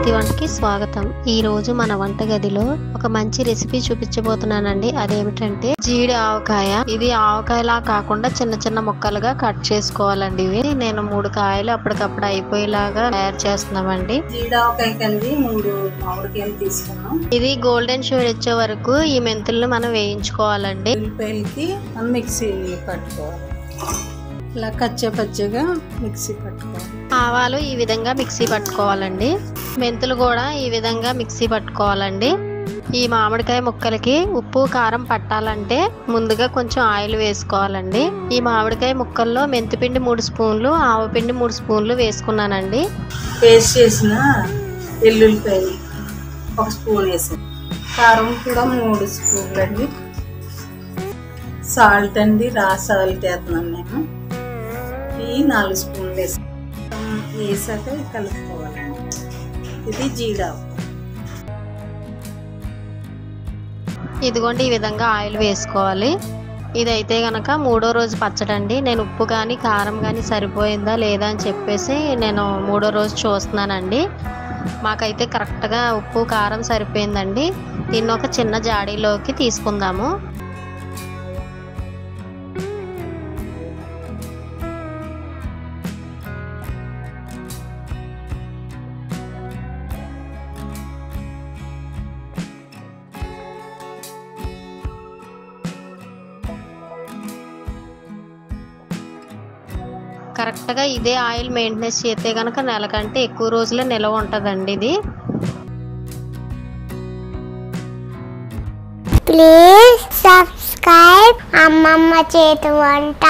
చేతి వంటకి స్వాగతం। ఈ రోజు మన వంటగదిలో ఒక మంచి రెసిపీ చూపించబోతున్నానండి। అదేమిటంటే జీడి ఆవకాయ। ఇది ఆవకాయలా కాకుండా చిన్న చిన్న ముక్కలుగా కట్ చేసుకోవాలండి। ఇవి నేను 3 కాయలు అప్పటికప్పుడు అయిపోయేలాగా తయారు చేస్తున్నామండి। జీడి ఆవకాయ కలిగి 3 మామిడికాయలు తీసుకున్నాం। ఇది గోల్డెన్ షేడ్ వచ్చే వరకు ఈ మెంతులను మనం వేయించుకోవాలండి। ఉల్లిపాయలకి మనం మిక్సీ పట్టుకోవాలి, ఇలా కచ్చపచ్చగా మిక్సీ పట్టుకోవాలి। ఆవాలు ఈ విధంగా మిక్సీ పట్టుకోవాలండి। మెంతులు కూడా ఈ విధంగా మిక్సీ పట్టుకోవాలండి। ఈ మామిడికాయ ముక్కలకి ఉప్పు కారం పట్టాలంటే ముందుగా కొంచెం ఆయిల్ వేసుకోవాలండి। ఈ మామిడికాయ ముక్కల్లో మెంతిపిండి 3 స్పూన్లు, ఆవపిండి 3 స్పూన్లు వేసుకున్నానండి। పేస్ట్ చేసిన వెల్లుల్లిపాయలు 1 స్పూన్ వేసాను, కారం కూడా 3 స్పూన్లు అండి, సాల్ట్ అండి, రా సాల్ట్ వేస్తున్నాను నేను, ఈ 4 స్పూన్లు వేసాను। వేసాక కలుపుకోవాలండి। ఇది జీడి ఆవకాయ। ఇదిగోండి ఈ విధంగా ఆయిల్ వేసుకోవాలి। ఇదైతే గనక 3వ రోజు పచ్చడండి। నేను ఉప్పు కానీ కారం కానీ సరిపోయిందా లేదా అని చెప్పేసి నేను 3వ రోజు చూస్తున్నానండి। మాకైతే కరెక్ట్గా ఉప్పు కారం సరిపోయిందండి। దీన్ని ఒక చిన్న జాడీలోకి తీసుకుందాము। కరెక్ట్గా ఇదే ఆయిల్ మెయింటెనెన్స్ చేస్తే కనుక నెల కంటే ఎక్కువ రోజులే నిల్వ ఉంటుందండి ఇది। ప్లీజ్ సబ్స్క్రైబ్ అమ్మమ్మ చేతి వంట।